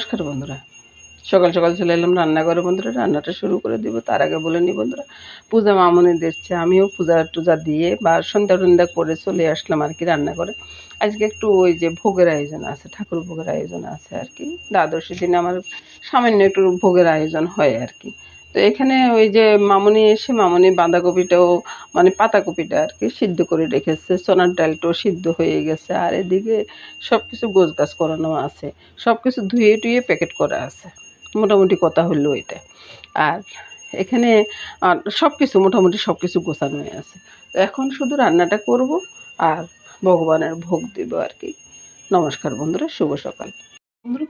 নমস্কার বন্ধুরা, সকাল সকাল চলে এলাম রান্নাঘরে বন্ধুরা। রান্নাটা শুরু করে দিব তার আগে বলে নি বন্ধুরা, পূজা মামনি দিচ্ছে, আমিও পূজা টুজা দিয়ে বা সন্ধ্যা টন্ধ্যা করে চলে আসলাম আর কি রান্নাঘরে। আজকে একটু ওই যে ভোগের আয়োজন আছে, ঠাকুর ভোগের আয়োজন আছে আর কি। দ্বাদশী দিনে আমার সামান্য একটু ভোগের আয়োজন হয় আর কি। তো এখানে ওই যে মামনি এসে মামনি বাঁধাকপিটাও মানে পাতাকপিটা আর কি সিদ্ধ করে রেখেছে, সোনার ডালটাও সিদ্ধ হয়ে গেছে, আর এদিকে সব কিছু গোছগাছ করানো আছে, সব কিছু ধুয়ে টুয়ে প্যাকেট করা আছে। মোটামুটি কথা হলো এটা। আর এখানে সব কিছু মোটামুটি সব কিছু গোছানো হয়ে আছে। তো এখন শুধু রান্নাটা করব আর ভগবানের ভোগ দেব আর কি। নমস্কার বন্ধুরা, শুভ সকাল বন্ধুরা।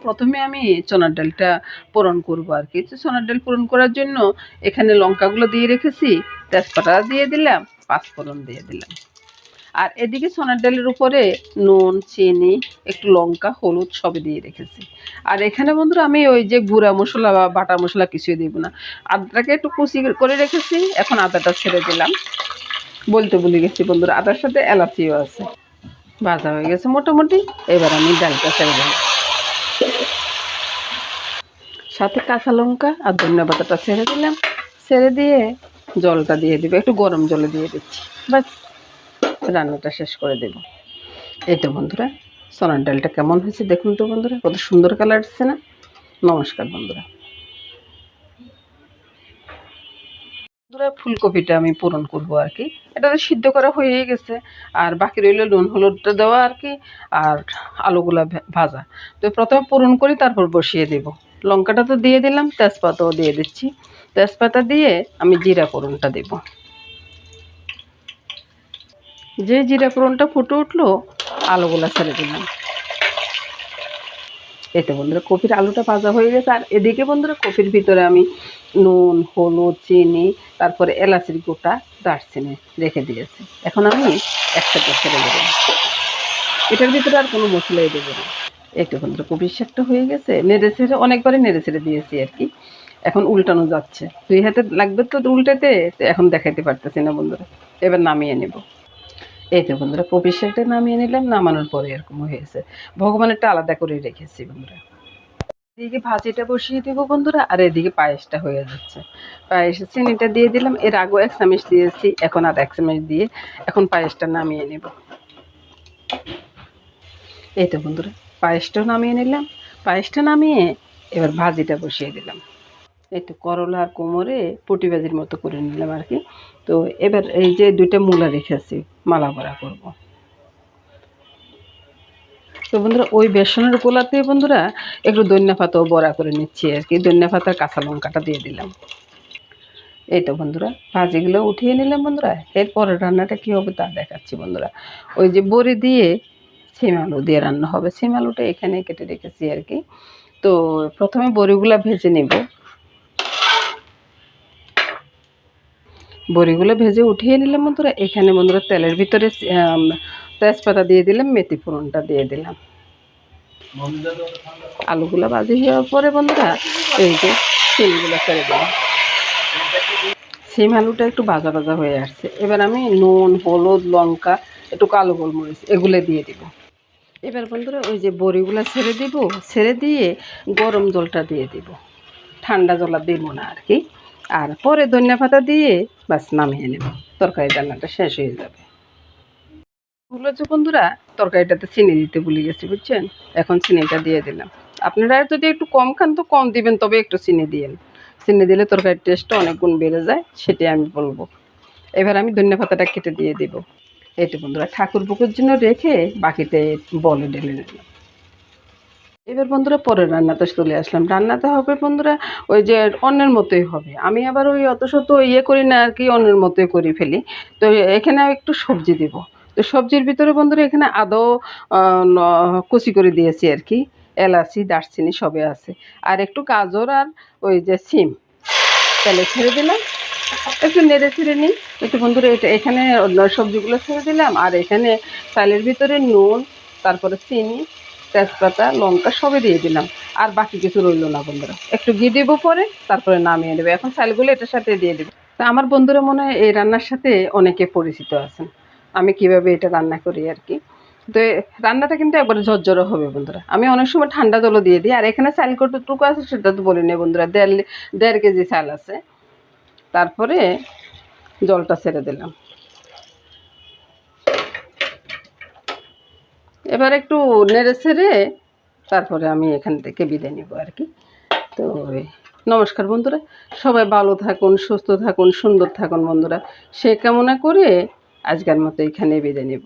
প্রথমে আমি চনার ডালটা পোড়ন করবো আর কি। তো চনার ডাল পোড়ন করার জন্য এখানে লঙ্কাগুলো দিয়ে রেখেছি, তেজপাতা দিয়ে দিলাম, পাঁচফোড়ন দিয়ে দিলাম। আর এদিকে সোনার ডালের উপরে নুন, চিনি, একটু লঙ্কা, হলুদ সবই দিয়ে রেখেছি। আর এখানে বন্ধুরা আমি ওই যে গুঁড়া মশলা বা বাটা মশলা কিছুই দিব না। আদাটাকে একটু কুচি করে রেখেছি, এখন আদাটা ছেড়ে দিলাম। বলতে ভুলে গেছি বন্ধুরা, আদার সাথে এলাচিও আছে। ভাজা হয়ে গেছে মোটামুটি, এবার আমি ডালটা ছেড়ে দিলাম, সাথে কাঁচা লঙ্কা আর ধনিয়া পাতাটা ছেড়ে দিলাম। ছেড়ে দিয়ে জলটা দিয়ে দিব, একটু গরম জলে দিয়ে দিচ্ছি, বাস রান্নাটা শেষ করে দেব। এই তো বন্ধুরা, সোনার ডালটা কেমন হয়েছে দেখুন তো বন্ধুরা, কত সুন্দর কালার আসছে না। নমস্কার বন্ধুরা। বন্ধুরা ফুলকপিটা আমি পূরণ করবো আর কি। এটা তো সিদ্ধ করা হয়ে গেছে, আর বাকি রইল নুন হলুদটা দেওয়া আর কি, আর আলুগুলা ভাজা। তো প্রথমে পূরণ করি, তারপর বসিয়ে দেব। লঙ্কাটা তো দিয়ে দিলাম, তেজপাতাও দিয়ে দিচ্ছি। তেজপাতা দিয়ে আমি জিরা ফোড়নটা দেব। যে জিরা ফোড়নটা ফুটে উঠলো, আলুগুলা ছেড়ে দিলাম। এতে বন্ধুরা কপির আলুটা ভাজা হয়ে গেছে। আর এদিকে বন্ধুরা কপির ভিতরে আমি নুন, হলুদ, চিনি, তারপরে এলাচির গোটা, দারচিনি রেখে দিয়েছি। এখন আমি একসাথে ছেড়ে দেবো, এটার ভিতরে আর কোনো মশলাই দেবো না। এই তো বন্ধুরা কপির শাকটা হয়ে গেছে, নেড়ে ছেড়ে অনেকবারই নেড়ে ছেড়ে দিয়েছি আর কি। এখন উল্টানো যাচ্ছে, 2 হাতে লাগবে তো উল্টাতে, এখন দেখাইতে পারতেছি না বন্ধুরা। এবার নামিয়ে নেব। এই তো বন্ধুরা কপির শাকটা নামিয়ে নিলাম। নামানোর পরে এরকম হয়েছে। ভগবানেরটা আলাদা করে রেখেছি বন্ধুরা। এদিকে ভাজিটা বসিয়ে দেবো বন্ধুরা, আর এদিকে পায়েসটা হয়ে যাচ্ছে। পায়েসে চিনিটা দিয়ে দিলাম, এর আগেও 1 চামচ দিয়েছি, এখন আর 1 চামচ দিয়ে এখন পায়েসটা নামিয়ে নেব। এই তো বন্ধুরা পায়েসটাও নামিয়ে নিলাম। পায়েসটা নামিয়ে এবার ভাজিটা বসিয়ে দিলাম। এই তো করলা আর কোমরে পুটি ভাজির মতো করে নিলাম আর কি। তো এবার এই যে 2টা মূলা রেখেছি, মালা বড়া করব। তো বন্ধুরা ওই বেসনের গোলাতে বন্ধুরা একটু ধনিয়া পাতাও বড়া করে নিচ্ছি আর কি। ধনিয়া পাতার কাঁচা লঙ্কাটা দিয়ে দিলাম। এই তো বন্ধুরা ভাজিগুলো উঠিয়ে নিলাম বন্ধুরা। এরপরে রান্নাটা কী হবে তা দেখাচ্ছি বন্ধুরা। ওই যে বড়ি দিয়ে সিম আলু দিয়ে রান্না হবে। সিম আলুটা এখানে কেটে রেখেছি আর কি। তো প্রথমে বড়িগুলো ভেজে নেব। বড়িগুলো ভেজে উঠিয়ে নিলাম বন্ধুরা। এখানে বন্ধুরা তেলের ভিতরে তেজপাতা দিয়ে দিলাম, মেথি ফোড়নটা দিয়ে দিলাম। আলুগুলো ভাজি হওয়ার পরে বন্ধুরা এই যে সিমগুলো ছেড়ে দিলাম। সিম আলুটা একটু ভাজা ভাজা হয়ে আসছে। এবার আমি নুন, হলুদ, লঙ্কা, একটু কালো গোলমরিচ এগুলো দিয়ে দিব। এবার বন্ধুরা ওই যে বড়িগুলো ছেড়ে দিব, ছেড়ে দিয়ে গরম জলটা দিয়ে দিব, ঠান্ডা জল দেব না আর কি। আর পরে ধনিয়া পাতা দিয়ে বাস নামিয়ে নেব, তরকারি রান্নাটা শেষ হয়ে যাবে। হলো যে বন্ধুরা তরকারিটাতে চিনি দিতে ভুলে গেছি বুঝছেন, এখন চিনিটা দিয়ে দিলাম। আপনারা যদি একটু কম খান তো কম দিবেন, তবে একটু চিনি দিয়েন। চিনি দিলে তরকারির টেস্টটা অনেক গুণ বেড়ে যায়, সেটাই আমি বলবো। এবার আমি ধনিয়া পাতাটা কেটে দিয়ে দিব। এই তো বন্ধুরা ঠাকুর পুকুর জন্য রেখে বাকিতে বলে ঢেলে নিলাম। এবার বন্ধুরা পরের রান্নাতে চলে আসলাম। রান্নাতে হবে বন্ধুরা ওই যে অন্যের মতোই হবে। আমি আবার ওই অত শত ইয়ে করি না আর কি, অন্যের মতোই করে ফেলি। তো এখানে একটু সবজি দেব। তো সবজির ভিতরে বন্ধুরা এখানে আদৌ কুচি করে দিয়েছি আর কি, এলাচি, দারচিনি সবে আছে, আর একটু গাজর আর ওই যে সিম তেলে ছেড়ে দিলাম। একটু নেড়ে ছেড়ে নিই। একটু বন্ধুরা এটা এখানে সবজিগুলো ছেড়ে দিলাম, আর এখানে চালের ভিতরে নুন, তারপরে চিনি, তেজপাতা, লঙ্কা সবই দিয়ে দিলাম। আর বাকি কিছু রইল না বন্ধুরা, একটু ঘি দেবো পরে, তারপরে নামিয়ে দেবো। এখন চালগুলো এটার সাথে দিয়ে দেবো। তা আমার বন্ধুরা মনে হয় এই রান্নার সাথে অনেকে পরিচিত আছেন, আমি কিভাবে এটা রান্না করি আর কি। তো রান্নাটা কিন্তু একবারে ঝরঝরে হবে বন্ধুরা। আমি অনেক সময় ঠান্ডা জলও দিয়ে দিই। আর এখানে চাল কতটুকু আছে সেটা তো বলি না বন্ধুরা, 1.5 কেজি চাল আছে। তারপরে জলটা ছেড়ে দিলাম। এবার একটু নেড়ে ছেড়ে তারপরে আমি এখান থেকে বিদায় নিব আর কি। তো নমস্কার বন্ধুরা, সবাই ভালো থাকুন, সুস্থ থাকুন, সুন্দর থাকুন বন্ধুরা। সে কামনা করে আজকের মতো এখানে বিদায় নিব।